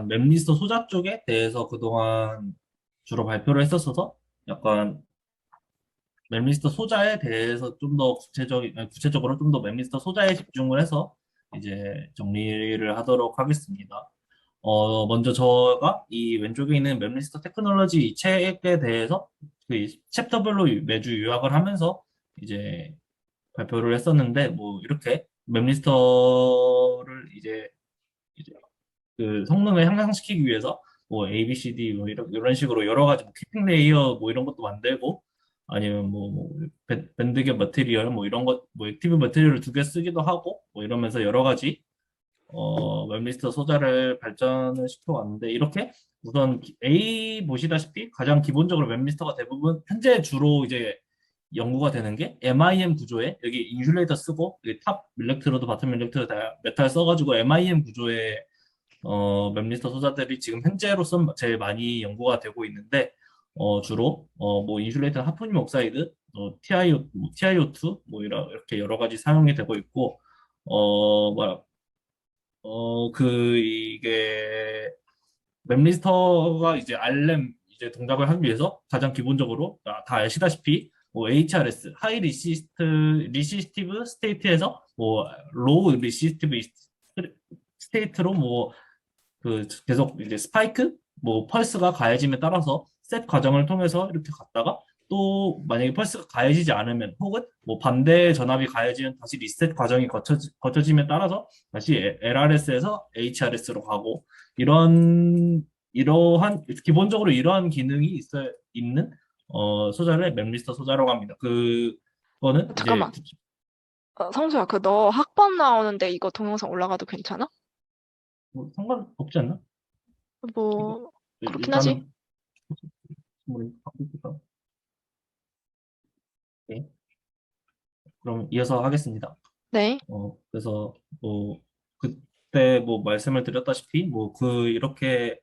맵리스터 소자 쪽에 대해서 그동안 주로 발표를 했었어서 약간 맵리스터 소자에 대해서 좀 더 구체적으로 좀 더 맵리스터 소자에 집중을 해서 이제 정리를 하도록 하겠습니다. 먼저 제가 이 왼쪽에 있는 맵리스터 테크놀로지 이 책에 대해서 그 챕터별로 매주 요약을 하면서 이제 발표를 했었는데 뭐 이렇게 맵리스터를 이제 그 성능을 향상시키기 위해서 뭐 A, B, C, D 뭐 이런 식으로 여러 가지 뭐 키핑 레이어 뭐 이런 것도 만들고 아니면 뭐 밴드겹 머티리얼 뭐 이런 것 뭐 액티브 머티리얼을 두 개 쓰기도 하고 뭐 이러면서 여러 가지 웹리스트 소자를 발전을 시켜왔는데 이렇게 우선 A 보시다시피 가장 기본적으로 웹리스터가 대부분 현재 주로 이제 연구가 되는 게 MIM 구조에 여기 인슐레이터 쓰고 여기 탑 일렉트로드 바텀 일렉트로드 다 메탈 써가지고 MIM 구조의 맵리스터 소자들이 지금 현재로서 제일 많이 연구가 되고 있는데, 주로, 뭐, 인슐레이터 하프늄 옥사이드, TiO2, 뭐, 이렇게 여러 가지 사용이 되고 있고, 뭐야, 이게, 맵리스터가 이제 알렘 이제 동작을 하기 위해서 가장 기본적으로 다 아시다시피 뭐 HRS 하이 리시스티브 스테이트에서 뭐 로우 리시스티브 스테이트로 뭐 그 계속 이제 스파이크 뭐 펄스가 가해짐에 따라서 셋 과정을 통해서 이렇게 갔다가 또 만약에 펄스가 가해지지 않으면 혹은 뭐 반대 전압이 가해지면 다시 리셋 과정이 거쳐짐에 따라서 다시 LRS에서 HRS로 가고 이러한 기본적으로 이러한 기능이 있는 소자를 맵리스터 소자라고 합니다. 그거는 이제 잠깐만. 성수야, 그 너 학번 나오는데 이거 동영상 올라가도 괜찮아? 뭐 상관없지 않나? 이거 뭐, 그렇긴 하지. 일단은 뭐 바꿀까? 네. 그럼 이어서 하겠습니다. 네. 그래서 뭐 그때 뭐 말씀을 드렸다시피 뭐 이렇게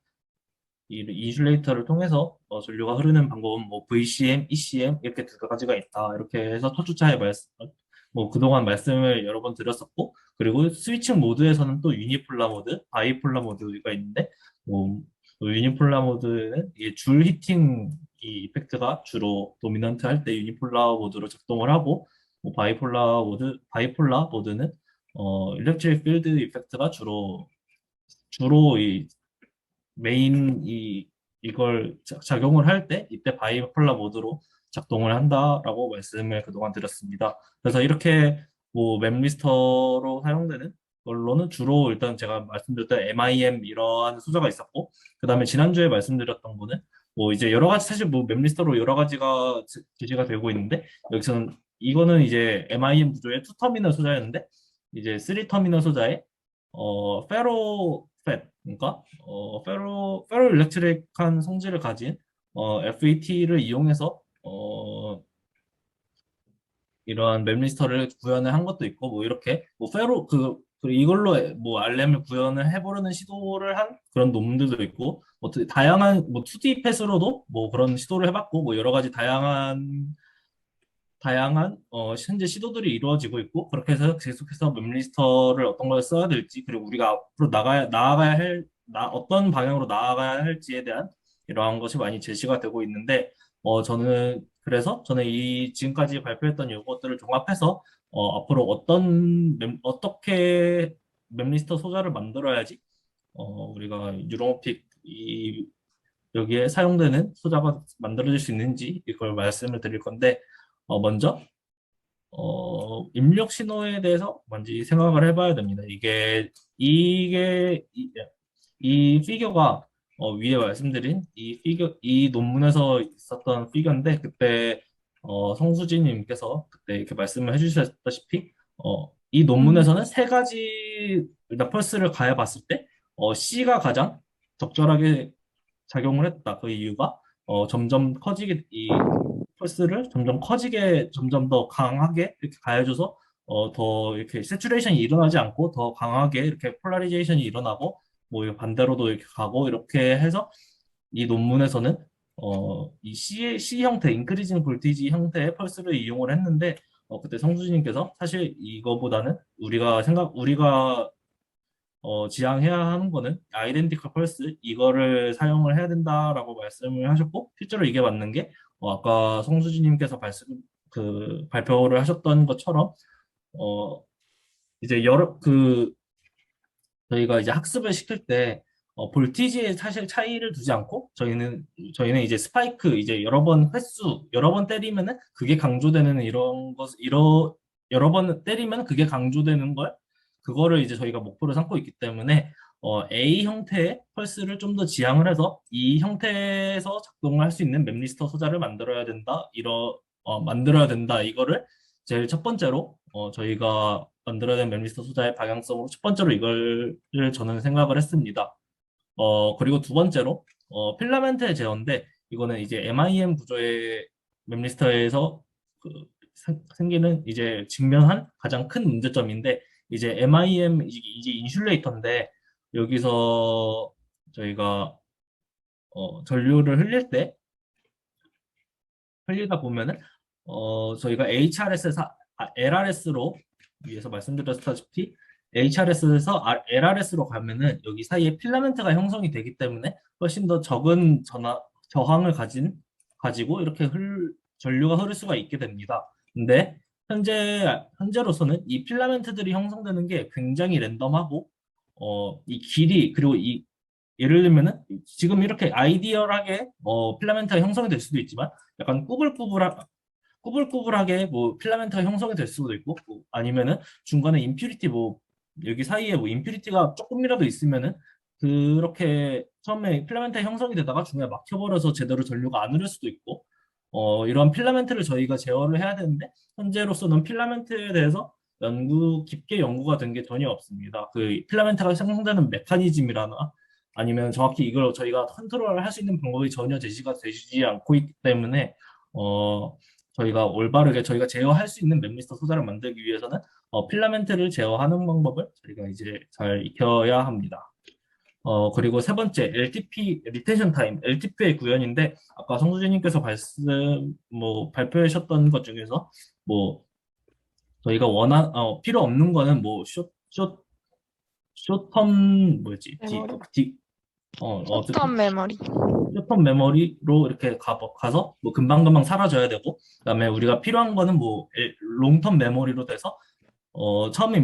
이 인슐레이터를 통해서 전류가 흐르는 방법은 뭐 VCM, ECM 이렇게 두 가지가 있다. 이렇게 해서 터주차의 말씀 뭐 그동안 말씀을 여러 번 드렸었고 그리고 스위칭 모드에서는 또 유니폴라 모드, 바이폴라 모드가 있는데 뭐 유니폴라 모드는 이게 줄 히팅 이 이펙트가 주로 도미넌트 할 때 유니폴라 모드로 작동을 하고 뭐 바이폴라 모드는 일렉트릭 필드 이펙트가 주로 이 메인 이걸 작용을 할 때 이때 바이폴라 모드로 작동을 한다라고 말씀을 그동안 드렸습니다. 그래서 이렇게 뭐 맵리스터로 사용되는 걸로는 주로 일단 제가 말씀드렸던 MIM 이러한 소재가 있었고 그다음에 지난주에 말씀드렸던 거는 뭐 이제 여러 가지 사실 뭐 맵리스터로 여러 가지가 제시가 되고 있는데 여기서는 이거는 이제 MIM 구조의 투 터미널 소자였는데 이제 쓰리 터미널 소자의 페로 팻 그러니까 페로 일렉트릭한 성질을 가진 FET를 이용해서 이러한 맵리스터를 구현을 한 것도 있고 뭐 이렇게 뭐 이걸로 뭐 알렘을 구현을 해보려는 시도를 한 그런 논문들도 있고 뭐 다양한 뭐 2D 펫으로도 뭐 그런 시도를 해봤고 뭐 여러 가지 다양한 현재 시도들이 이루어지고 있고 그렇게 해서 계속해서 맵리스터를 어떤 걸 써야 될지 그리고 우리가 앞으로 나아가야 어떤 방향으로 나아가야 할지에 대한 이러한 것이 많이 제시가 되고 있는데 저는 이 지금까지 발표했던 이것들을 종합해서 앞으로 어떻게 맵리스터 소자를 만들어야지 우리가 유로픽 여기에 사용되는 소자가 만들어질 수 있는지 이걸 말씀을 드릴 건데 먼저 입력 신호에 대해서 먼저 생각을 해봐야 됩니다. 이게 이 피겨가 위에 말씀드린 이 논문에서 있었던 피겨인데 그때 성수진님께서 그때 이렇게 말씀을 해주셨다시피 이 음, 논문에서는 세 가지 일단 펄스를 가해봤을 때 C가 가장 적절하게 작용을 했다. 그 이유가 점점 커지게 이 펄스를 점점 커지게 점점 더 강하게 이렇게 가해줘서 더 이렇게 세츄레이션이 일어나지 않고 더 강하게 이렇게 폴라리제이션이 일어나고 뭐 반대로도 이렇게 가고 이렇게 해서 이 논문에서는 이 C 형태, 인크리징 볼티지 형태의 펄스를 이용을 했는데 그때 성수진님께서 사실 이거보다는 우리가 지향해야 하는 거는 아이덴티컬 펄스 이거를 사용을 해야 된다라고 말씀을 하셨고 실제로 이게 맞는 게 아까 송수진님께서 발표를 하셨던 것처럼 어, 이제 여러 저희가 이제 학습을 시킬 때 볼티지에 사실 차이를 두지 않고 저희는 이제 스파이크 이제 여러 번 때리면은 그게 강조되는 여러 번 때리면 그게 강조되는 걸 그거를 이제 저희가 목표로 삼고 있기 때문에 A 형태의 펄스를 좀 더 지향을 해서 이 형태에서 작동을 할 수 있는 맵리스터 소자를 만들어야 된다 이거를 제일 첫 번째로 저희가 만들어야 될 맵리스터 소자의 방향성으로 첫 번째로 이걸 저는 생각을 했습니다. 그리고 두 번째로 필라멘트의 제어인데 이거는 이제 MIM 구조의 맵리스터에서 그 생기는 이제 직면한 가장 큰 문제점인데 이제 MIM 이제 인슐레이터인데 여기서 저희가 전류를 흘리다 보면은 저희가 LRS로 위에서 말씀드렸다시피 HRS에서 LRS로 가면은 여기 사이에 필라멘트가 형성이 되기 때문에 훨씬 더 적은 저항을 가지고 이렇게 전류가 흐를 수가 있게 됩니다. 근데 현재로서는 이 필라멘트들이 형성되는 게 굉장히 랜덤하고 이 길이 그리고 예를 들면은 지금 이렇게 아이디얼하게 필라멘트가 형성이 될 수도 있지만 약간 꾸불꾸불하게 뭐 필라멘트가 형성이 될 수도 있고 뭐 아니면은 중간에 임퓨리티 뭐 여기 사이에 뭐 임퓨리티가 조금이라도 있으면은 그렇게 처음에 필라멘트가 형성이 되다가 중간에 막혀버려서 제대로 전류가 안 흐를 수도 있고 이런 필라멘트를 저희가 제어를 해야 되는데 현재로서는 필라멘트에 대해서 깊게 연구가 된 게 전혀 없습니다. 그 필라멘트가 형성되는 메커니즘이라나 아니면 정확히 이걸 저희가 컨트롤 할 수 있는 방법이 전혀 제시가 되지 않고 있기 때문에 저희가 올바르게 저희가 제어할 수 있는 맵리스터 소자를 만들기 위해서는 필라멘트를 제어하는 방법을 저희가 이제 잘 익혀야 합니다. 그리고 세 번째, LTP, 리텐션 타임, LTP의 구현인데, 아까 성수진님께서 발표하셨던 것 중에서, 뭐, 저희가 필요 없는 거는 쇼텀, 뭐였지? 메모리. 어쨌든, 숏텀 메모리. 휴대폰 메모리로 이렇게 가서 뭐 금방금방 사라져야 되고 그다음에 우리가 필요한 거는 뭐 롱텀 메모리로 돼서 처음에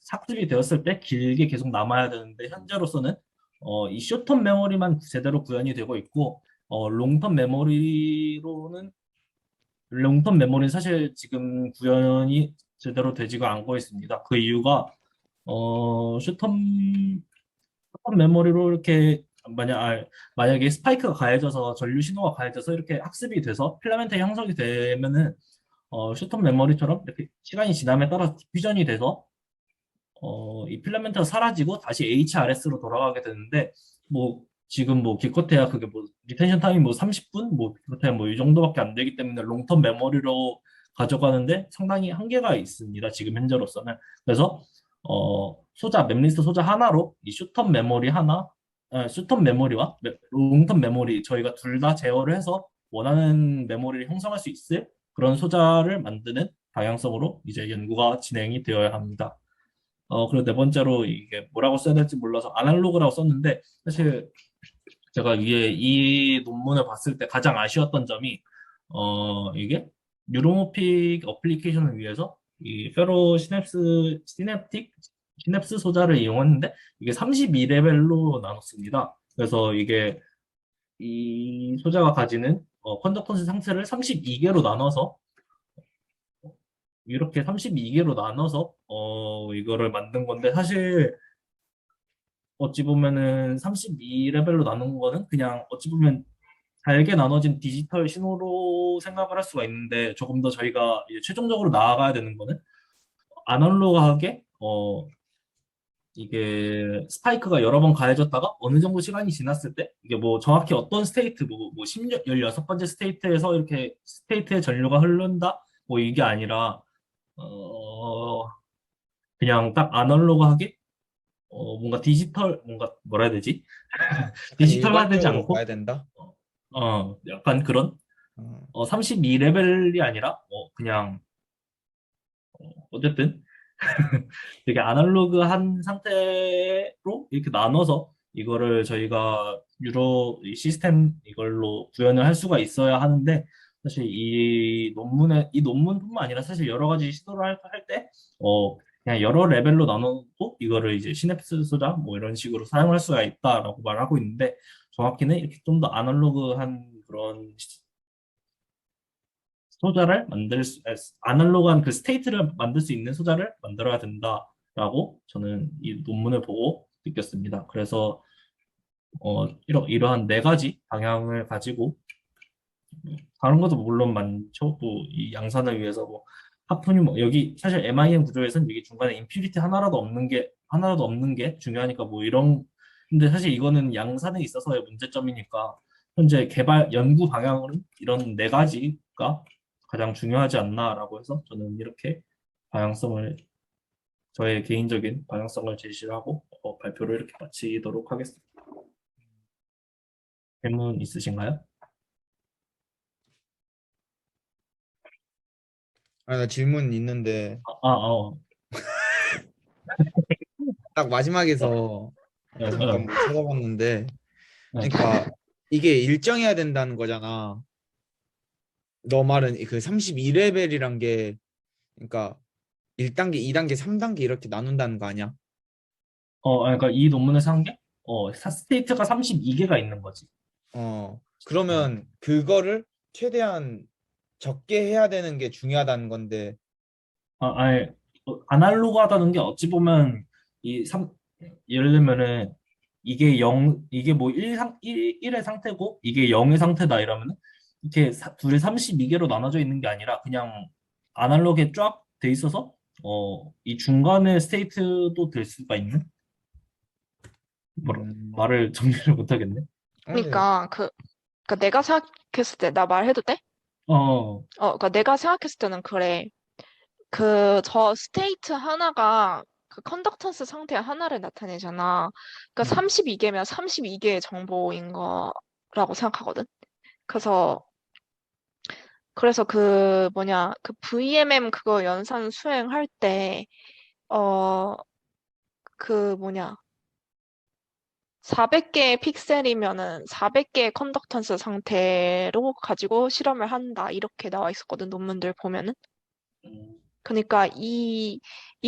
삭제이 되었을 때 길게 계속 남아야 되는데 현재로서는 이 숏텀 메모리만 제대로 구현이 되고 있고 롱텀 메모리는 사실 지금 구현이 제대로 되지가 않고 있습니다. 그 이유가 숏텀 메모리로 이렇게 만약에 스파이크가 가해져서 전류 신호가 가해져서 이렇게 학습이 돼서 필라멘트 형성이 되면은 슈터 메모리처럼 이렇게 시간이 지남에 따라 디퓨전이 돼서 이 필라멘트가 사라지고 다시 HRS로 돌아가게 되는데 뭐 지금 뭐 기껏해야 그게 뭐 리텐션 타임이 뭐 30분 뭐 기껏해야 뭐 이 정도밖에 안 되기 때문에 롱텀 메모리로 가져가는데 상당히 한계가 있습니다. 지금 현재로서는. 그래서 맵리스트 소자 하나로 이 슈텀 메모리와 롱텀 메모리 저희가 둘 다 제어를 해서 원하는 메모리를 형성할 수 있을 그런 소자를 만드는 방향성으로 이제 연구가 진행이 되어야 합니다. 그리고 네 번째로 이게 뭐라고 써야 될지 몰라서 아날로그라고 썼는데 사실 제가 위에 이 논문을 봤을 때 가장 아쉬웠던 점이 이게 뉴로모픽 어플리케이션을 위해서 이 페로 시냅스 소자를 이용했는데 이게 32레벨로 나눴습니다. 그래서 이게 이 소자가 가지는 컨덕턴스 상태를 32개로 나눠서 이렇게 32개로 나눠서 이거를 만든 건데 사실 어찌 보면은 32레벨로 나눈 거는 그냥 어찌 보면 잘게 나눠진 디지털 신호로 생각을 할 수가 있는데 조금 더 저희가 이제 최종적으로 나아가야 되는 거는 아날로그하게 이게 스파이크가 여러 번 가해졌다가 어느 정도 시간이 지났을 때 이게 뭐 정확히 어떤 스테이트 뭐 16번째 스테이트에서 이렇게 스테이트의 전류가 흐른다 뭐 이게 아니라 어 그냥 딱 아날로그하게 뭔가 뭔가 뭐라 해야 되지? 약간 디지털화되지 일관적으로 가야 않고 된다. 약간 그런 어, 32레벨이 아니라 그냥 어쨌든 되게 아날로그한 상태로 이렇게 나눠서 이거를 저희가 유로 이 시스템 이걸로 구현을 할 수가 있어야 하는데 사실 이 논문뿐만 아니라 사실 여러 가지 시도를 할 때, 그냥 여러 레벨로 나눠도 이거를 이제 시냅스 소자 뭐 이런 식으로 사용할 수가 있다라고 말하고 있는데 정확히는 이렇게 좀 더 아날로그한 그런 소자를 아날로그한 그 스테이트를 만들 수 있는 소자를 만들어야 된다라고 저는 이 논문을 보고 느꼈습니다. 그래서 이러한 네 가지 방향을 가지고 다른 것도 물론 많죠. 또 이 양산을 위해서 뭐 하프니 뭐 여기 사실 MIM 구조에서는 여기 중간에 임퓨리티 하나라도 없는 게 중요하니까 뭐 이런 근데 사실 이거는 양산에 있어서의 문제점이니까 현재 개발 연구 방향으로는 이런 네 가지가 가장 중요하지 않나라고 해서 저는 이렇게 방향성을 저의 개인적인 방향성을 제시를 하고 발표를 이렇게 마치도록 하겠습니다. 질문 있으신가요? 아, 나 질문 있는데 어. 딱 마지막에서 네, 잠깐 네, 뭐 찾아봤는데, 네. 그러니까 이게 일정해야 된다는 거잖아. 너 말은 그 32레벨이란 게 그러니까 1단계, 2단계, 3단계 이렇게 나눈다는 거 아니야? 그러니까 이 논문에서 한 게, 스테이트가 32개가 있는 거지. 어, 그러면 그거를 최대한 적게 해야 되는 게 중요하다는 건데. 아니, 아날로그하다는 게 어찌 보면, 이 삼 예를 들면은, 이게 뭐 1의 상태고, 이게 0의 상태다 이러면은, 이렇게 둘이 32개로 나눠져 있는 게 아니라, 그냥 아날로그에 쫙 돼 있어서, 이 중간에 스테이트도 될 수가 있는? 음, 말을 정리를 못 하겠네. 네. 그러니까 그 내가 생각했을 때 나 말해도 돼? 어, 그러니까 내가 생각했을 때는 그래. 저 스테이트 하나가 그 컨덕턴스 상태 하나를 나타내잖아. 그러니까 음, 32개면 32개의 정보인 거라고 생각하거든. 그래서 그 VMM 그거 연산 수행할 때, 어, 그 뭐냐, 400개의 픽셀이면은 400개의 컨덕턴스 상태로 가지고 실험을 한다. 이렇게 나와 있었거든, 논문들 보면은. 음, 그러니까 이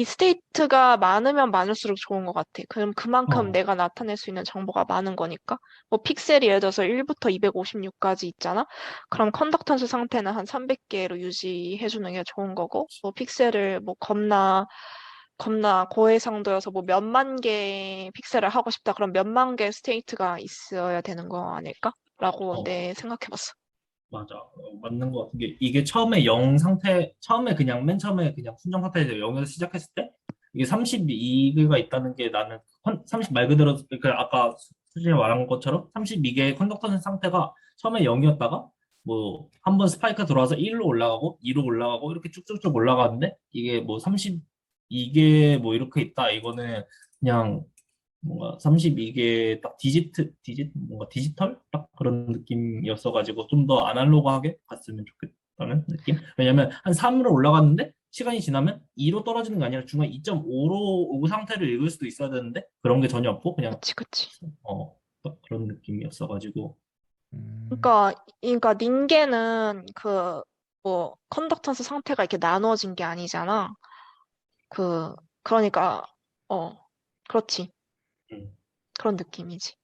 스테이트가 많으면 많을수록 좋은 것 같아. 그럼 그만큼 어, 내가 나타낼 수 있는 정보가 많은 거니까. 뭐 픽셀이 예를 들어서 1부터 256까지 있잖아. 그럼 컨덕턴스 상태는 한 300개로 유지해 주는 게 좋은 거고, 뭐 픽셀을 뭐 겁나 고해상도여서 뭐 몇만 개 픽셀을 하고 싶다. 그럼 몇만 개 스테이트가 있어야 되는 거 아닐까? 라고 어. 내 생각해봤어. 맞아. 맞는 것 같은 게, 이게 처음에 그냥, 맨 처음에 그냥 순정 상태에서 0에서 시작했을 때, 이게 32개가 있다는 게 나는, 말 그대로, 그 아까 수진이 말한 것처럼 32개의 컨덕턴 상태가 처음에 0이었다가, 뭐, 한 번 스파이크 들어와서 1로 올라가고, 2로 올라가고, 이렇게 쭉쭉쭉 올라가는데, 이게 뭐 32개 뭐 이렇게 있다. 이거는 그냥 뭔가 32개 딱 뭔가 디지털? 딱 그런 느낌이었어가지고 좀 더 아날로그하게 갔으면 좋겠다는 느낌? 왜냐면 한 3으로 올라갔는데 시간이 지나면 2로 떨어지는 게 아니라 중간 2.5로 오고 상태를 읽을 수도 있어야 되는데 그런 게 전혀 없고 그냥 그치, 그치. 딱 그런 느낌이었어가지고 음, 그러니까 닌게는 뭐 컨덕턴스 상태가 이렇게 나누어진 게 아니잖아. 그러니까 어 그렇지. 음, 그런 느낌이지.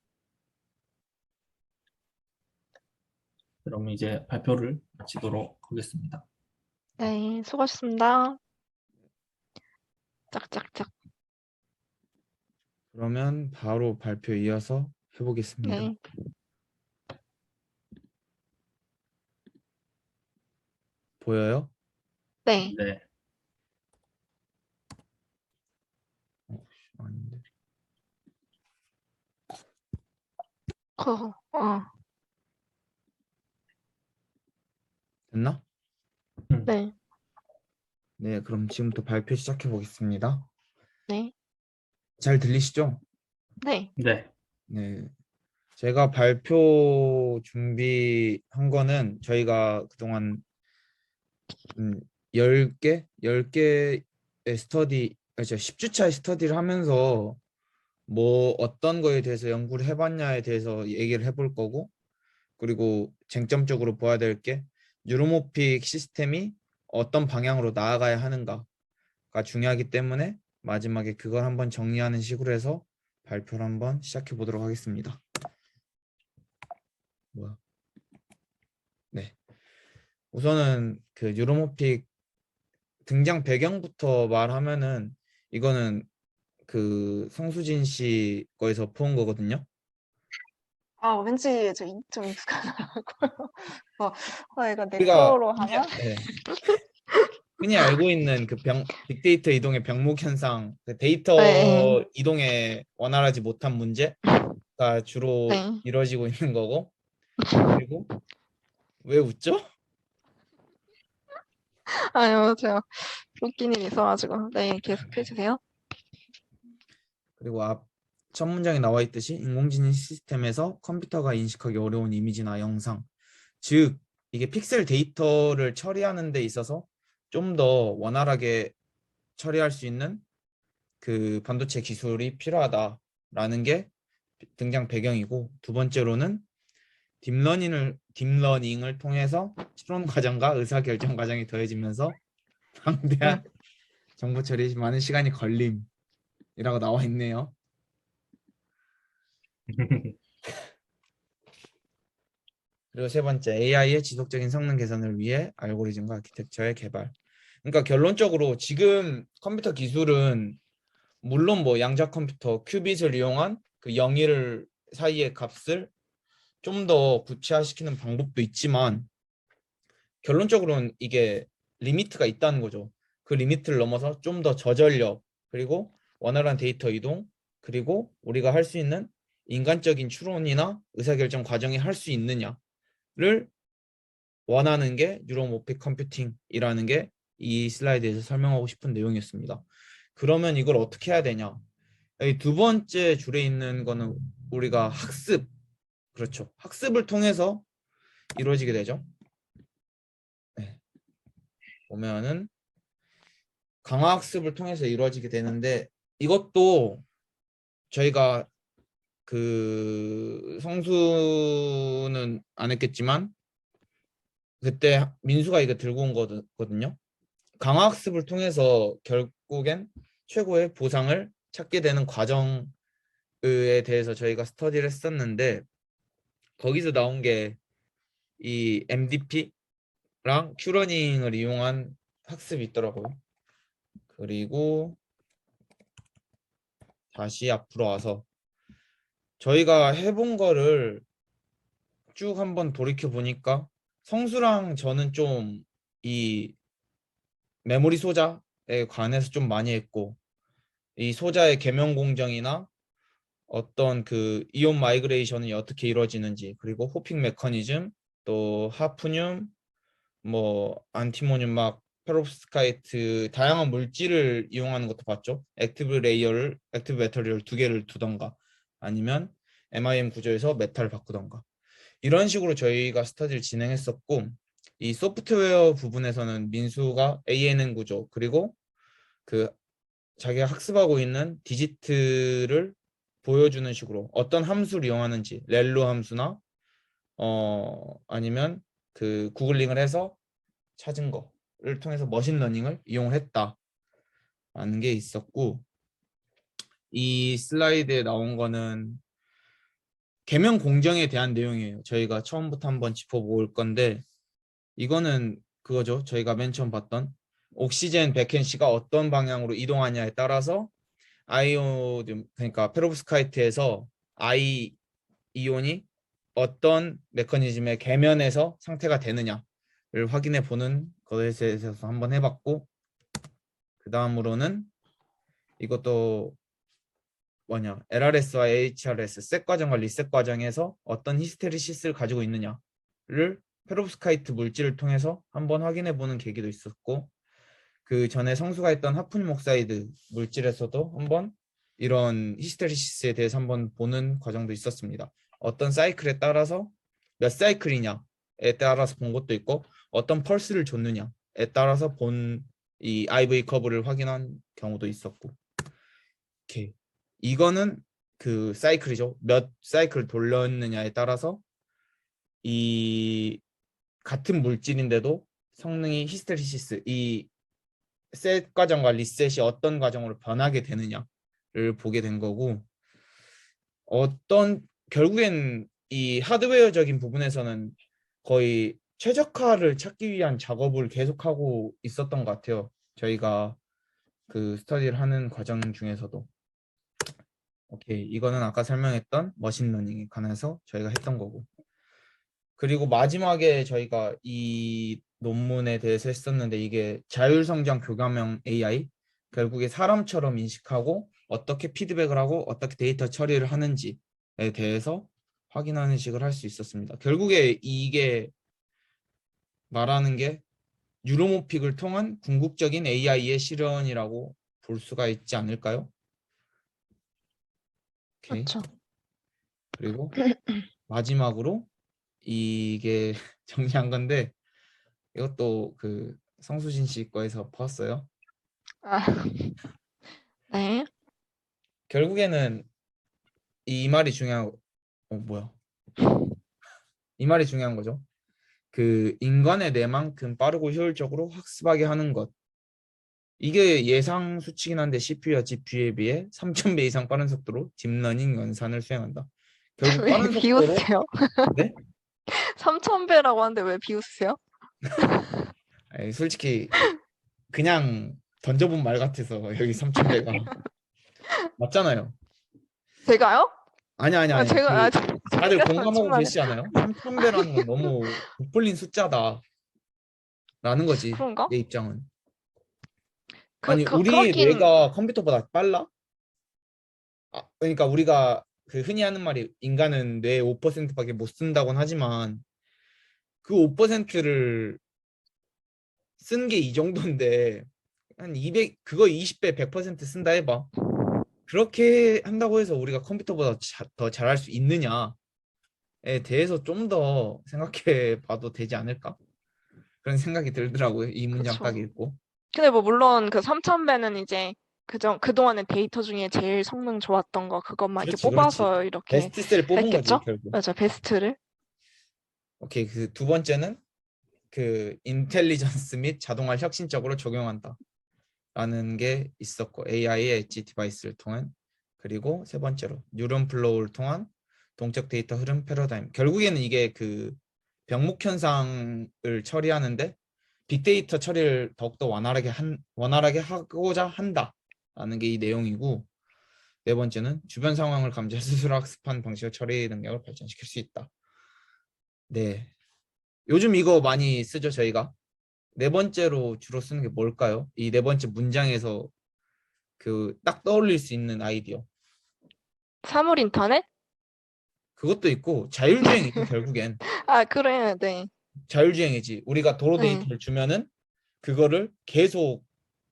그럼 이제 발표를 마치도록 하겠습니다. 네, 수고하셨습니다. 짝짝짝. 그러면 바로 발표 이어서 해보겠습니다. 네, 보여요? 네. 네. 아닌데. 그, 어, 됐나? 음, 네, 네, 그럼 지금부터 발표 시작해 보겠습니다. 네, 잘 들리시죠? 네, 네. 네. 제가 발표 준비한 거는 저희가 그동안 10개? 10개 스터디, 10주차의 스터디를 하면서 뭐 어떤 거에 대해서 연구를 해봤냐에 대해서 얘기를 해볼 거고, 그리고 쟁점적으로 봐야 될 게 뉴로모픽 시스템이 어떤 방향으로 나아가야 하는가가 중요하기 때문에 마지막에 그걸 한번 정리하는 식으로 해서 발표를 한번 시작해 보도록 하겠습니다. 뭐야? 네. 우선은 그 뉴로모픽 등장 배경부터 말하면은 이거는 그 성수진 씨 거에서 본 거거든요. 아, 왠지 좀 익숙하더라고요. 이거 내 우리가 거로 하나? 네. 흔히 알고 있는 그 빅데이터 이동의 병목 현상, 그 데이터 네, 이동에 원활하지 못한 문제가 주로 네. 이루어지고 있는 거고, 그리고 왜 웃죠? 아유, 제가 웃긴 일이 있어가지고. 네, 계속해주세요. 그리고 앞 첫 문장에 나와 있듯이 인공지능 시스템에서 컴퓨터가 인식하기 어려운 이미지나 영상, 즉 이게 픽셀 데이터를 처리하는 데 있어서 좀 더 원활하게 처리할 수 있는 그 반도체 기술이 필요하다라는 게 등장 배경이고, 두 번째로는 딥러닝을 통해서 추론 과정과 의사 결정 과정이 더해지면서 방대한 정보 처리에 많은 시간이 걸림이라고 나와 있네요. 그리고 세 번째, AI의 지속적인 성능 개선을 위해 알고리즘과 아키텍처의 개발. 그러니까 결론적으로 지금 컴퓨터 기술은 물론 뭐 양자 컴퓨터 큐빗을 이용한 그 영일 사이의 값을 좀 더 구체화시키는 방법도 있지만, 결론적으로는 이게 리미트가 있다는 거죠. 그 리미트를 넘어서 좀 더 저전력, 그리고 원활한 데이터 이동, 그리고 우리가 할 수 있는 인간적인 추론이나 의사결정 과정이 할 수 있느냐를 원하는 게 뉴로모픽 컴퓨팅이라는 게 이 슬라이드에서 설명하고 싶은 내용이었습니다. 그러면 이걸 어떻게 해야 되냐? 이 두 번째 줄에 있는 거는 우리가 학습, 그렇죠. 학습을 통해서 이루어지게 되죠. 네. 보면은 강화학습을 통해서 이루어지게 되는데, 이것도 저희가 그 성수는 안 했겠지만 그때 민수가 이거 들고 온 거거든요. 강화학습을 통해서 결국엔 최고의 보상을 찾게 되는 과정에 대해서 저희가 스터디를 했었는데, 거기서 나온 게 이 MDP랑 큐러닝을 이용한 학습이 있더라고요. 그리고 다시 앞으로 와서 저희가 해본 거를 쭉 한번 돌이켜 보니까 성수랑 저는 좀 이 메모리 소자에 관해서 좀 많이 했고, 이 소자의 계면 공정이나 어떤 그 이온 마이그레이션이 어떻게 이루어지는지, 그리고 호핑 메커니즘, 또 하프늄, 뭐 안티모늄, 막 페로브스카이트 다양한 물질을 이용하는 것도 봤죠. 액티브 배터리를 두 개를 두던가, 아니면 MIM 구조에서 메탈을 바꾸던가, 이런 식으로 저희가 스터디를 진행했었고, 이 소프트웨어 부분에서는 민수가 ANN 구조, 그리고 그 자기가 학습하고 있는 디지트를 보여주는 식으로 어떤 함수를 이용하는지, 렐로 함수나 아니면 그 구글링을 해서 찾은 거를 통해서 머신러닝을 이용을 했다라는 게 있었고, 이 슬라이드에 나온 거는 계면 공정에 대한 내용이에요. 저희가 처음부터 한번 짚어볼 건데, 이거는 그거죠. 저희가 맨 처음 봤던 옥시젠 백앤시가 어떤 방향으로 이동하냐에 따라서 아이오늄, 그러니까 페로브스카이트에서 아이 이온이 어떤 메커니즘의 계면에서 상태가 되느냐를 확인해 보는 것에 대해서 한번 해봤고, 그 다음으로는 이것도 뭐냐, LRS와 HRS 셋 과정과 리셋 과정에서 어떤 히스테리시스를 가지고 있느냐를 페로브스카이트 물질을 통해서 한번 확인해 보는 계기도 있었고, 그 전에 성수가 했던 하프늄 옥사이드 물질에서도 한번 이런 히스테리시스에 대해서 한번 보는 과정도 있었습니다. 어떤 사이클에 따라서 몇 사이클이냐에 따라서 본 것도 있고, 어떤 펄스를 줬느냐에 따라서 본 이 IV 커브를 확인한 경우도 있었고. 오케이. 이거는 그 사이클이죠. 몇 사이클 돌렸느냐에 따라서 이 같은 물질인데도 성능이 히스테리시스, 이 셋 과정과 리셋이 어떤 과정으로 변하게 되느냐를 보게 된 거고, 결국엔 이 하드웨어적인 부분에서는 거의 최적화를 찾기 위한 작업을 계속하고 있었던 것 같아요. 저희가 그 스터디를 하는 과정 중에서도. 오케이, 이거는 아까 설명했던 머신러닝에 관해서 저희가 했던 거고. 그리고 마지막에 저희가 이 논문에 대해서 했었는데, 이게 자율성장 교감형 AI, 결국에 사람처럼 인식하고 어떻게 피드백을 하고 어떻게 데이터 처리를 하는지에 대해서 확인하는 식을 할 수 있었습니다. 결국에 이게 말하는 게 뉴로모픽을 통한 궁극적인 AI의 실현이라고 볼 수가 있지 않을까요? 오케이. 그렇죠. 그리고 마지막으로 이게 정리한 건데, 이것도 그 성수진 씨 거에서 봤어요. 아, 네. 결국에는 이 말이 중요한 뭐야? 이 말이 중요한 거죠. 그 인간의 뇌만큼 빠르고 효율적으로 학습하게 하는 것. 이게 예상 수치긴 한데 CPU와 GPU에 비해 3000배 이상 빠른 속도로 딥러닝 연산을 수행한다. 결국 왜 빠른 속도로. 비웃으세요? 네? 3000배라고 하는데 왜 비웃으세요? 아니, 솔직히 그냥 던져본 말 같아서 여기 3000배가 맞잖아요. 제가요? 아, 아니. 제가, 그 다들 제가 공감하고 잠시만요. 계시지 않아요? 3000배라는 건 너무 부풀린 숫자다라는 거지. 그런가? 내 입장은. 아니, 우리 그렇긴, 뇌가 컴퓨터보다 빨라? 그러니까 우리가 그 흔히 하는 말이 인간은 뇌 5%밖에 못 쓴다고는 하지만, 그 5%를 쓴 게 이 정도인데 한 200, 그거 20배 100% 쓴다 해봐. 그렇게 한다고 해서 우리가 컴퓨터보다 더 잘할 수 있느냐에 대해서 좀 더 생각해 봐도 되지 않을까? 그런 생각이 들더라고요. 이 문장 그쵸. 딱 읽고. 근데 뭐, 물론 그 3000배는 이제 그동안의 데이터 중에 제일 성능 좋았던 거, 그것만 이렇게 그렇지. 뽑아서 이렇게 베스트셀을 뽑은 거지, 했겠죠? 결국. 맞아, 베스트를. 오케이. 그 두 번째는 그 인텔리전스 및 자동화를 혁신적으로 적용한다 라는 게 있었고, AI의 엣지 디바이스를 통한. 그리고 세 번째로 뉴런 플로우를 통한 동적 데이터 흐름 패러다임. 결국에는 이게 그 병목 현상을 처리하는데 빅데이터 처리를 더욱더 원활하게 하고자 한다라는 게 이 내용이고, 네 번째는 주변 상황을 감지해 스스로 학습한 방식의 처리 능력을 발전시킬 수 있다. 네, 요즘 이거 많이 쓰죠, 저희가. 네 번째로 주로 쓰는 게 뭘까요? 이 네 번째 문장에서 그 딱 떠올릴 수 있는 아이디어. 사물 인터넷? 그것도 있고 자율주행이죠, 결국엔. 아, 그래, 네. 자율주행이지. 우리가 도로 네. 데이터를 주면은 그거를 계속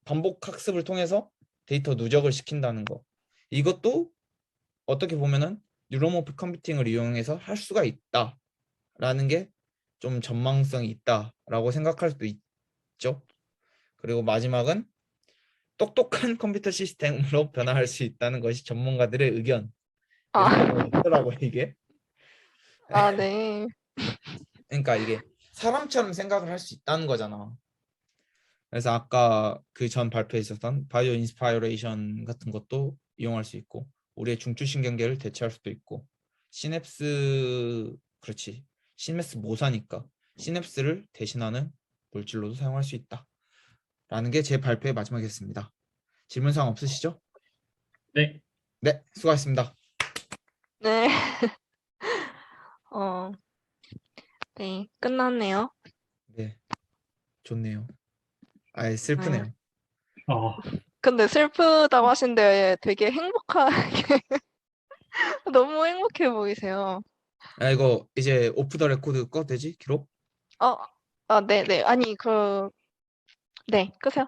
반복 학습을 통해서 데이터 누적을 시킨다는 거. 이것도 어떻게 보면은 뉴로모픽 컴퓨팅을 이용해서 할 수가 있다라는 게 좀 전망성이 있다라고 생각할 수도 있죠. 그리고 마지막은 똑똑한 컴퓨터 시스템으로 변화할 수 있다는 것이 전문가들의 의견이라고 아, 했더라고요, 이게. 아, 네. 그러니까 이게 사람처럼 생각을 할 수 있다는 거잖아. 그래서 아까 그 전 발표에 있었던 바이오 인스파이레이션 같은 것도 이용할 수 있고, 우리의 중추신경계를 대체할 수도 있고, 그렇지. 시냅스 모사니까 시냅스를 대신하는 물질로도 사용할 수 있다라는 게 제 발표의 마지막이었습니다. 질문사항 없으시죠? 네. 네, 수고하셨습니다. 네. 어, 네. 끝났네요. 네, 좋네요. 네. 슬프네요. 어, 근데 슬프다고 하신데 되게 행복하게, 너무 행복해 보이세요. 이거 이제 오프 더 레코드 꺼도 되지? 기록? 어, 아, 네네. 아니, 네, 끄세요.